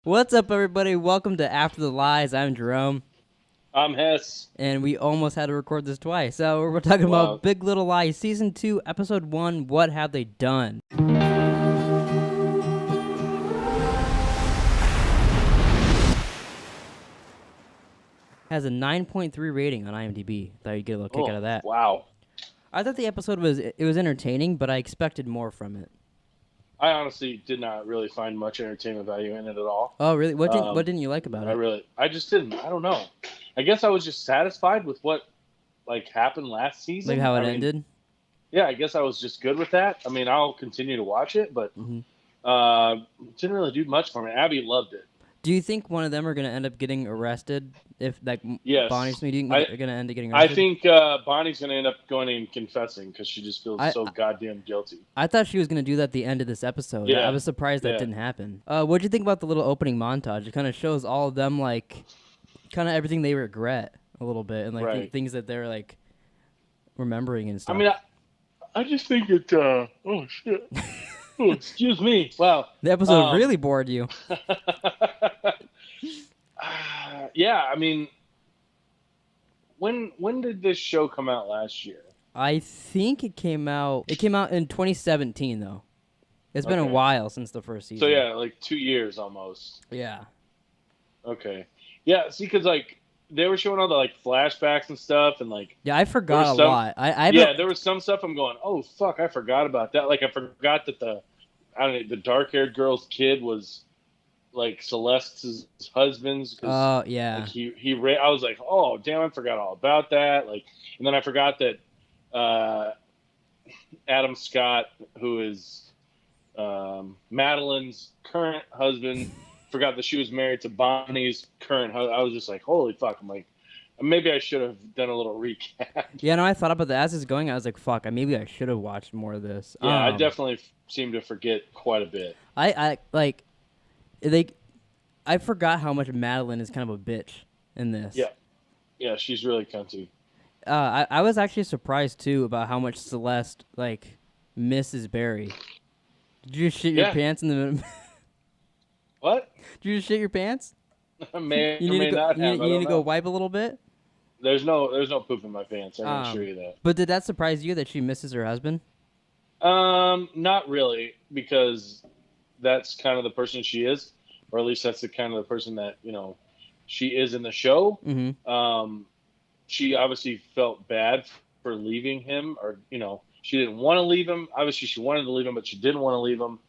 What's up, everybody? Welcome to After the Lies. I'm Jerome. I'm Hess. And we almost had to record this twice. So we're talking about Big Little Lies, Season 2, Episode 1, What Have They Done? Has a 9.3 rating on IMDb. Thought you'd get a little kick out of that. Wow. I thought the episode was entertaining, but I expected more from it. I honestly did not really find much entertainment value in it at all. Oh, really? What didn't you like about it? I just didn't. I don't know. I guess I was just satisfied with what happened last season. Like how it ended? Yeah, I guess I was just good with that. I mean, I'll continue to watch it, but didn't really do much for me. Abby loved it. Do you think one of them are going to end up getting arrested? If Yes. Bonnie's meeting, they're going to end up getting arrested? I think Bonnie's going to end up going and confessing because she just feels so goddamn guilty. I thought she was going to do that at the end of this episode. Yeah. I was surprised that didn't happen. What'd you think about the little opening montage? It kind of shows all of them, kind of everything they regret a little bit, and the things that they're remembering and stuff. I mean, I just think it. Oh shit. Oh, excuse me. Wow. The episode really bored you. Yeah, I mean, when did this show come out last year? I think it came out. It came out in 2017, though. It's been a while since the first season. So yeah, 2 years almost. Yeah. Okay. Yeah. See, because they were showing all the flashbacks and stuff, and yeah, I forgot a lot. There was some stuff I'm going, oh fuck, I forgot about that. I forgot that the dark-haired girl's kid was Celeste's husband's. Oh yeah. I was like, oh damn, I forgot all about that. And then I forgot that Adam Scott, who is Madeline's current husband, forgot that she was married to Bonnie's current husband. I was just like, holy fuck. I'm like, maybe I should have done a little recap. Yeah, no, I thought about that as it's going. I was like, fuck, maybe I should have watched more of this. Yeah, I definitely seem to forget quite a bit. I forgot how much Madeline is kind of a bitch in this. Yeah. Yeah, she's really cunty. I was actually surprised, too, about how much Celeste, misses Barry. Did you shit your pants in the... What? Did you just shit your pants? You need to go wipe a little bit? There's no poop in my pants. I can assure you that. But did that surprise you that she misses her husband? Not really, because that's kind of the person she is, or at least that's the kind of the person that she is in the show. Mm-hmm. She obviously felt bad for leaving him, or she didn't want to leave him. Obviously, she wanted to leave him, but she didn't want to leave him.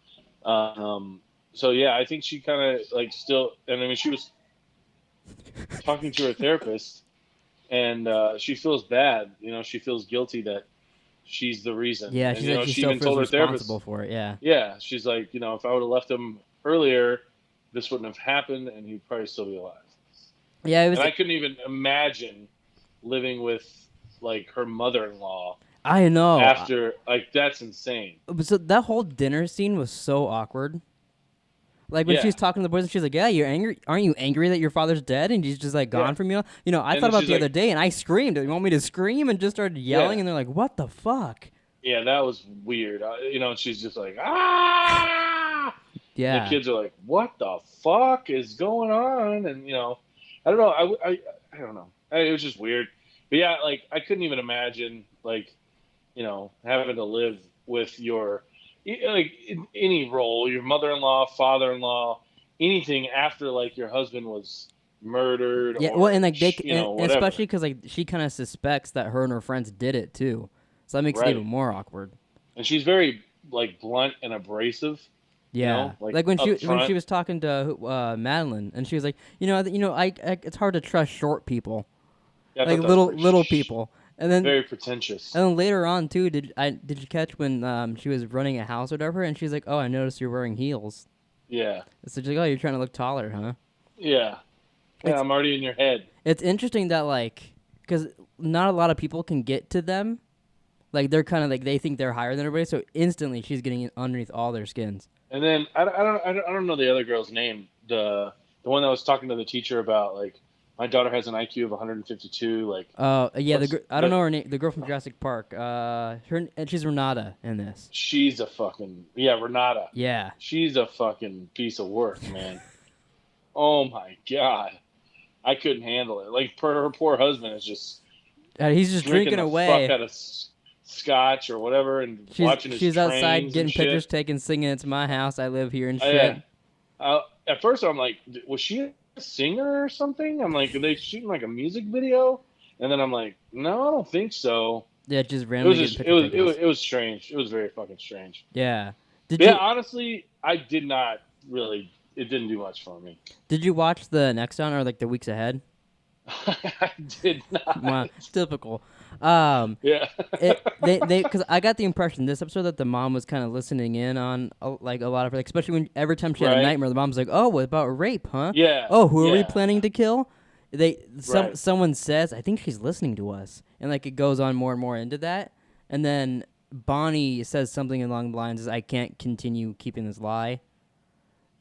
So yeah, I think she kind of still, and I mean, she was talking to her therapist, and she feels bad. She feels guilty that she's the reason. Yeah, and, she she still even feels told her responsible therapist for it. Yeah. Yeah, she's like, if I would have left him earlier, this wouldn't have happened, and he'd probably still be alive. Yeah, it was. And I couldn't even imagine living with her mother-in-law. I know. After that's insane. So that whole dinner scene was so awkward. When she's talking to the boys, and she's like, "Yeah, you're angry. Aren't you angry that your father's dead and he's just gone from you?" I thought about the other day, and I screamed. You want me to scream? And just started yelling, and they're like, "What the fuck?" Yeah, that was weird. And she's just like, ah. Yeah. The kids are like, "What the fuck is going on?" And I don't know. I don't know. It was just weird. But yeah, I couldn't even imagine having to live with your. In any role, your mother-in-law, father-in-law, anything after your husband was murdered. Yeah, or, well, and especially because she kind of suspects that her and her friends did it too, so that makes it even more awkward. And she's very blunt and abrasive. Yeah, when she was talking to Madeline, and she was like, it's hard to trust short people, little people. And then very pretentious. And then later on too, did you catch when she was running a house or whatever, and she's like, "Oh, I noticed you're wearing heels." Yeah. So she's like, "Oh, you're trying to look taller, huh?" Yeah. Yeah, I'm already in your head. It's interesting that because not a lot of people can get to them, they're kind of they think they're higher than everybody, so instantly she's getting underneath all their skins. And then I don't know the other girl's name, the one that was talking to the teacher about my daughter has an IQ of 152. Yeah, I don't know her name. The girl from Jurassic Park. She's Renata in this. She's a fucking Renata. Yeah, she's a fucking piece of work, man. Oh my god, I couldn't handle it. Like her poor husband is just he's just drinking the away. fuck out of scotch or whatever, and watching his she's outside getting pictures shit. taken, singing "It's my house, I live here" and shit. At first, I'm like, was she a singer or something? I'm like, are they shooting like a music video? And then I'm like, no, I don't think so. Yeah, just randomly. It was strange. It was very fucking strange. Yeah. Honestly, I did not really. It didn't do much for me. Did you watch the next one or like the weeks ahead? I did not. Wow, typical. Yeah. Because I got the impression this episode that the mom was kind of listening in on like a lot of, like, especially when every time she had a nightmare, the mom's like, "Oh, what about rape, huh? Yeah. Oh, who are we planning to kill?" Someone says, "I think she's listening to us," and like it goes on more and more into that, and then Bonnie says something along the lines, "I can't continue keeping this lie,"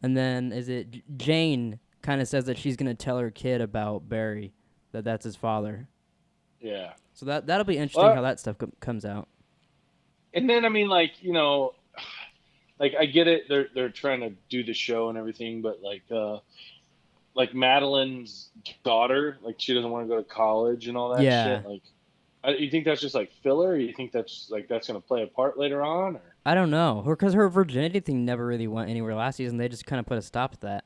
and then Jane kind of says that she's gonna tell her kid about Barry, that's his father. Yeah. So that'll be interesting how that stuff comes out. And then I mean, like, you know, like I get it, they're trying to do the show and everything, but like Madeline's daughter, like she doesn't want to go to college and all that shit. Like, you think that's just like filler? Or you think that's gonna play a part later on? Or? I don't know, because her virginity thing never really went anywhere last season. They just kind of put a stop to that.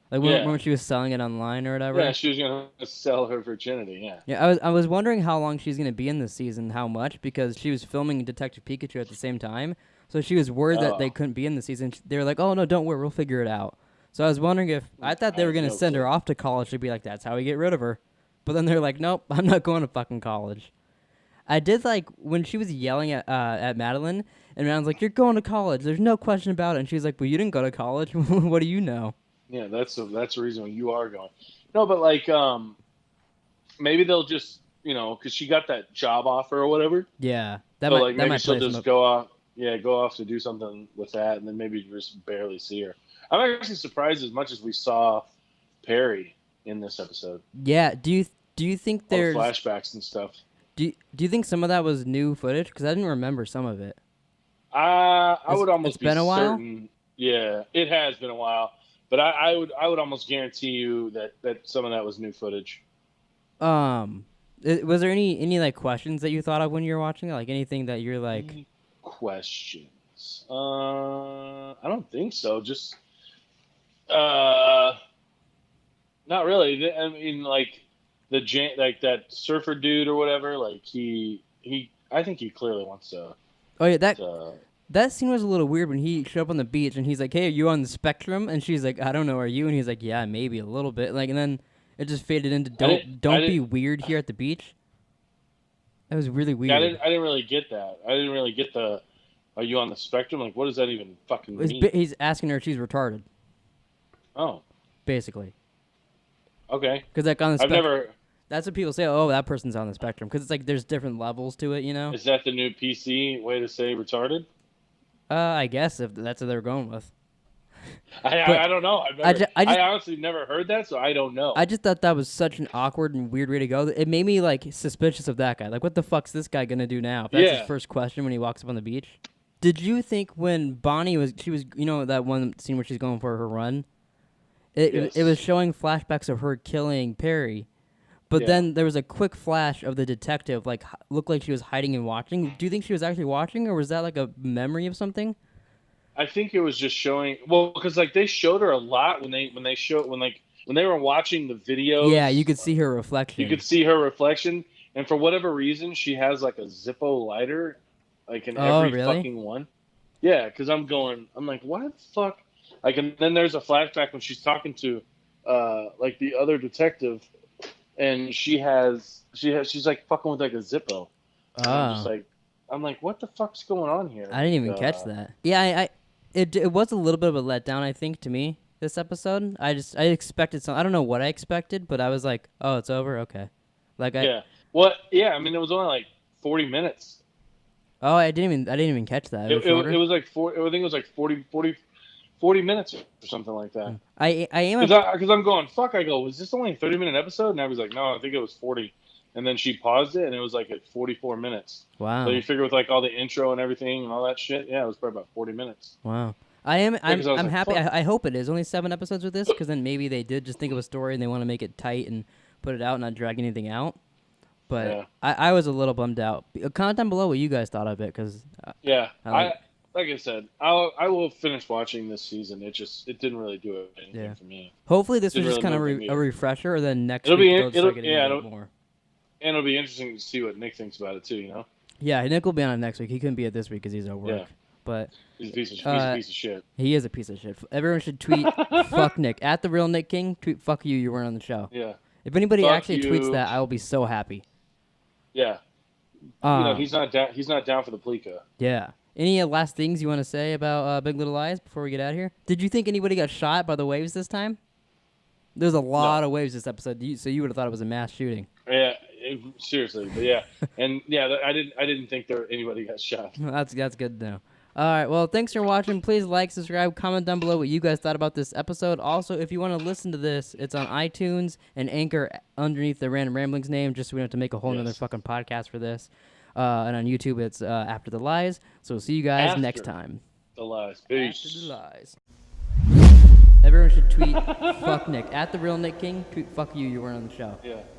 Like when she was selling it online or whatever. Yeah, she was gonna sell her virginity. Yeah. Yeah, I was wondering how long she's gonna be in this season, how much, because she was filming Detective Pikachu at the same time, so she was worried that they couldn't be in the season. They were like, "Oh no, don't worry, we'll figure it out." So I was wondering if I thought they were gonna send her off to college to be like, "That's how we get rid of her," but then they're like, "Nope, I'm not going to fucking college." I did like when she was yelling at Madeline, and Madeline's like, "You're going to college. There's no question about it." And she's like, "Well, you didn't go to college. What do you know?" Yeah, that's the reason why you are going. No, but like, maybe they'll just, you know, because she got that job offer or whatever. Yeah, maybe she'll just go off to do something with that, and then maybe just barely see her. I'm actually surprised as much as we saw Perry in this episode. Yeah, do you think there's flashbacks and stuff? Do you think some of that was new footage? Because I didn't remember some of it. I would almost be certain. It's been a while. Yeah, it has been a while. But I would almost guarantee you that some of that was new footage. Was there any like questions that you thought of when you were watching it? Like anything that you're like questions? I don't think so. Just not really. I mean, like like that surfer dude or whatever. Like I think he clearly wants to. Oh yeah, that scene was a little weird when he showed up on the beach and he's like, "Hey, are you on the spectrum?" And she's like, "I don't know, are you?" And he's like, "Yeah, maybe a little bit." Like, and then it just faded into don't be weird here at the beach. That was really weird. Yeah, I didn't really get that. I didn't really get the "Are you on the spectrum?" Like, what does that even fucking mean? He's asking her if she's retarded. Oh. Basically. Okay. Because like on the spectrum, that's what people say. Oh, that person's on the spectrum. Because it's like there's different levels to it, you know. Is that the new PC way to say retarded? I guess if that's what they're going with. I don't know. I honestly never heard that, so I don't know. I just thought that was such an awkward and weird way to go. It made me like suspicious of that guy. Like, what the fuck's this guy gonna do now? If that's his first question when he walks up on the beach. Did you think when Bonnie was you know that one scene where she's going for her run? It was showing flashbacks of her killing Perry. But then there was a quick flash of the detective, like, looked like she was hiding and watching. Do you think she was actually watching, or was that, like, a memory of something? I think it was just showing... Well, because, like, they showed her a lot when they were watching the videos. Yeah, you could see her reflection. And for whatever reason, she has, like, a Zippo lighter, like, in every fucking one. Yeah, because I'm like, why the fuck? Like, and then there's a flashback when she's talking to, like, the other detective... And she's like fucking with like a Zippo. I'm like, what the fuck's going on here? I didn't even catch that. Yeah, it was a little bit of a letdown, I think, to me this episode. I expected some. I don't know what I expected, but I was like, oh, it's over, okay. Like Well, yeah. I mean, it was only like 40 minutes. Oh, I didn't even catch that. It was like I think it was like 40 minutes or something like that. I am because I'm going fuck. I go, was this only a 30-minute episode? And I was like, no, I think it was 40. And then she paused it, and it was like at 44 minutes. Wow. So you figure with like all the intro and everything and all that shit, yeah, it was probably about 40 minutes. Wow. I'm happy. I hope it is only 7 episodes with this, because then maybe they did just think of a story and they want to make it tight and put it out, not drag anything out. But I was a little bummed out. Comment down below what you guys thought of it, because like I said, I will finish watching this season. It didn't really do anything for me. Hopefully this was just kind of a refresher, or then next week they'll get more. And it'll be interesting to see what Nick thinks about it too. You know. Yeah, Nick will be on it next week. He couldn't be it this week because he's at work. Yeah. But he's a piece of shit. He is a piece of shit. Everyone should tweet fuck Nick at the real Nick King. Tweet fuck you weren't on the show. Yeah. If anybody actually tweets that, I will be so happy. Yeah. He's not down. He's not down for the Pleeka. Yeah. Any last things you want to say about Big Little Lies before we get out of here? Did you think anybody got shot by the waves this time? There's a lot of waves this episode, so you would have thought it was a mass shooting. Yeah, seriously, but yeah, and yeah, I didn't think anybody got shot. That's good to know. All right, well, thanks for watching. Please like, subscribe, comment down below what you guys thought about this episode. Also, if you want to listen to this, it's on iTunes and Anchor underneath the Random Ramblings name, just so we don't have to make a whole nother fucking podcast for this. And on YouTube, it's After the Lies. So we'll see you guys next time. The Lies. Peace. After the Lies. Everyone should tweet fuck Nick at the real Nick King. Tweet fuck you weren't on the show. Yeah.